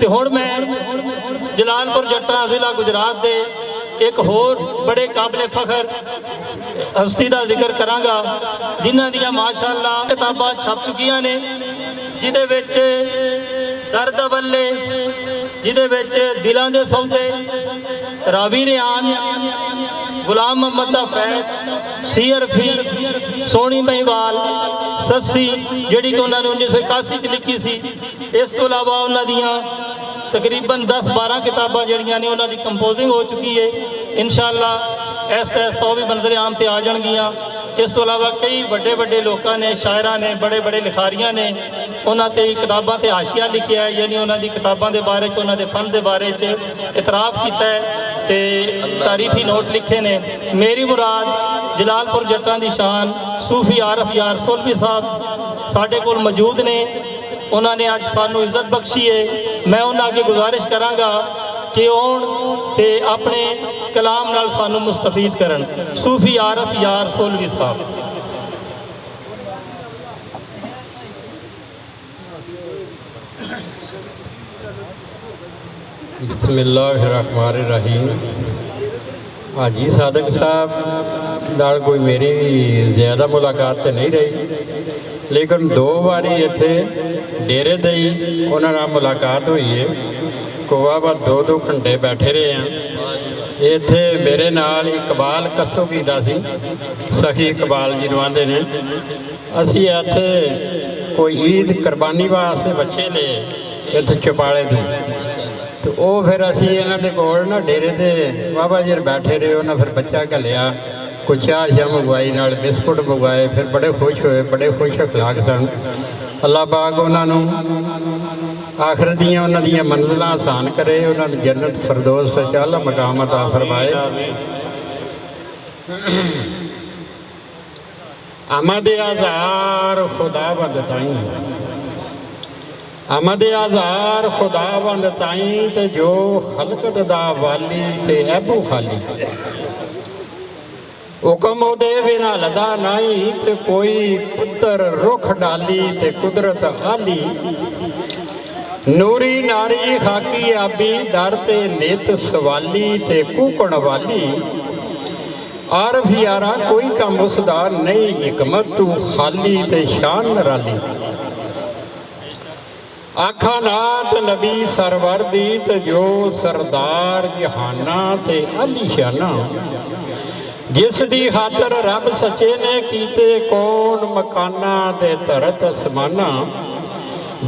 तो हुण मैं जलालपुर जट्टां जिला गुजरात के एक होर बड़े काबिले फखर हस्ती का जिक्र करांगा जिन्हां दियां माशाअल्लाह किताबां छप चुकियां ने, जिहदे विच दर्द अवल्ले, जिहदे विच दिलां दे सौदे, रावी रियान, गुलाम मोहम्मद दा फैद, सीअरफी, सोहनी महिवाल, सस्सी जिहड़ी कि उन्होंने 1981 च लिखी सी। इस तो इलावा उन्होंने दियां तकरीबन 10-12 किताबां जिहड़ियां ने उन्हों की कंपोजिंग हो चुकी है। इंशाअल्लाह ऐसा तो भी मंजर आम ते आ जाएगियां। इस तो इलावा कई बड़े बड़े लोगों ने, शायरां ने, बड़े बड़े लिखारियां ने उन्होंने किताबों ते हाशिया लिखिया है, यानी उन्होंने किताबों के बारे उन्होंने फन के बारे इतराफ़ किया है तो तारीफी नोट लिखे ने। मेरी मुराद जलालपुर जट्टां दी शान सूफी आरफ यार सोलवी साहब साढ़े कोल मौजूद ने। उन्होंने अज सानू इज्जत बख्शी है। मैं उन्होंने अगे गुजारिश कराँगा कि आउण ते अपने कलाम नाल सानू मुस्तफीद करन। सूफी आरफ यार सोलवी साहब। बिस्मिल्लाहिर्रहमानिर्रहीम। हाजी सादक साहब नाल कोई मेरी ज़्यादा मुलाकात तो नहीं रही, लेकिन 2 बारी इत्थे डेरे दी उन्हां नाल मुलाकात हुई है। कोवा 2-2 घंटे बैठे रहे हैं इत्थे। मेरे नाल इकबाल कसोगी दा सी, सखी इकबाल जी नूं आंदे ने। असीं इत्थे कोई ईद कुरबानी वास्ते बच्चे ले इत्थे चौपाले तो वो फिर असी इन्हां दे कोल ना डेरे ते बाबा जी बैठे रहे। उन्हें फिर बच्चा घलिया, कुछ चाह शाह मंगवाई, नाल बिस्कुट मंगवाए। फिर बड़े खुश होए, बड़े खुश अखलाक सन। अल्लाह पाक उन्होंने आखिर दियां उन्हां दियां मंजिलां आसान करे, उन्होंने जन्नत फरदौस विच आला मकाम अता फरमाए। आमद आज़ार खुदावंद ताईं, आमद आज़ार खुदावंद ताईं ते जो खलकत दा वाली ते ऐबू खाली। हुक्म उदे बिना लदा नहीं ते कोई पुत्र रुख डाली ते कुदरत आली। नूरी नारी खाकी आबी दर ते नित सवाली ते कूकण वाली। आरफ यारा कोई कम उसदा नहीं, हिकमत तू खाली ते शान नराली। आखा नात नबी सरवर दी ते जो सरदार जहाना ते अली शाना। जिस दी खातर रब सचे ने कीते कौन मकाना ते धरत असमाना।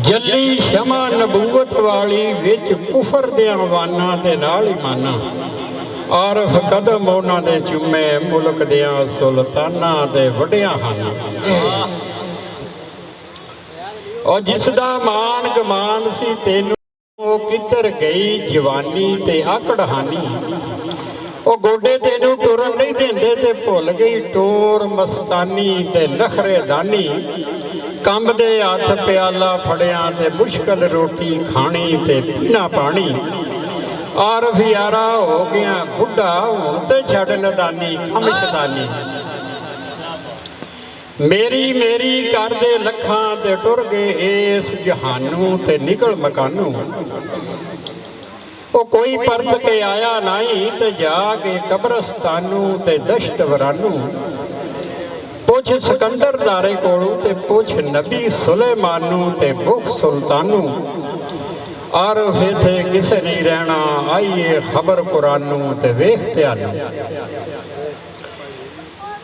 जली शमा नबूवत वाली विच कुफर दियां वाना ते नाल ईमाना। आरफ कदम उन्हां दे चुमे मुल्क दियां सुल्ताना ते वड्डियां हाना। और जिसदा मान गमान सी तेनू वो किधर गई जवानी ते आकड़हानी। वो गोडे तेनू टुरन नहीं देंदे ते भुल गई टोर मस्तानी ते नखरे दानी। कंब दे हथ प्याला फड़िया ते मुश्किल रोटी खानी ते पीना पानी। आरफ यारा हो गया बुढ़ा हुण ते छड़ नदानी खमशदानी। मेरी मेरी कर दे लखां ते टुर गए इस जहानू ते निकल मकानू। वो कोई परत के आया नहीं ते जाके कब्रस्तानू ते दश्त वरानू। पुछ सिकंदर दारे कोलू ते पुछ नबी सुलेमानू ते बुख सुल्तानू। आरफ इत्थे किसे नहीं रहना आइए खबर कुरानू ते वेख ध्यानू।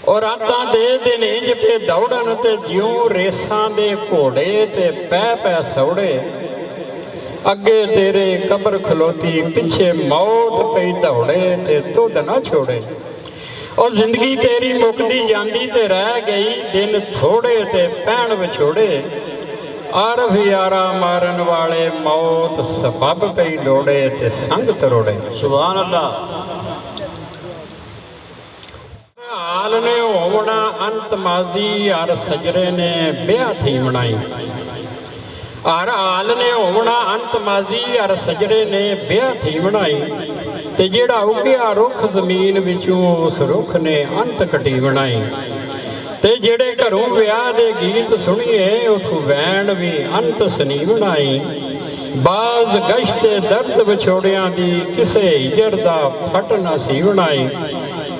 और रातां दे दिन इंज पे दौड़न ते ज्यों रेसां दे घोड़े ते पै पै सौड़े। अगे तेरे कब्र खलोती पिछे मौत पई दौड़े ते तुद ना छोड़े। और जिंदगी तेरी मुकदी जांदी ते रह गई दिन थोड़े ते पैण विछोड़े। आरफ यारा मारन वाले मौत सबब पई लोड़े ते संग तरोड़े। सुभान अल्लाह। हाल ने होवना अंत माजी हर सजरे ने ब्याह थी मनाई। हर हाल ने होवना अंत माजी हर सजरे ने ब्याह थी बनाई। ते जेड़ा उगया रुख जमीन विचों उस रुख ने अंत कटी बनाई। ते जेड़े घरों ब्याह दे गीत सुनिए उथों वैन भी अंत सनी बनाई। ਬਾਜ਼ ਗਸ਼ਤੇ ਦਰਦ ਵਿਛੋੜਿਆਂ ਦੀ ਕਿਸੇ ਹਿਜਰ ਦਾ ਫਟ ਨਾ ਸੀ ਬਣਾਈ।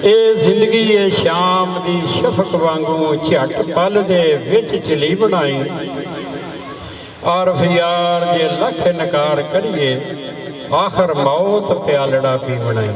ਇਹ ਜ਼ਿੰਦਗੀ ਏ ਸ਼ਾਮ ਦੀ ਸ਼ਫਕ ਵਾਂਗੂ ਝਟ ਪਲ ਦੇ ਵਿੱਚ ਚਲੀ ਬਣਾਈ। ਆਰਫ ਯਾਰ ਜੇ ਲੱਖ ਨਕਾਰ ਕਰੀਏ, ਆਖਰ ਮੌਤ ਪਿਆਲੜਾ ਪੀ ਬਣਾਈ।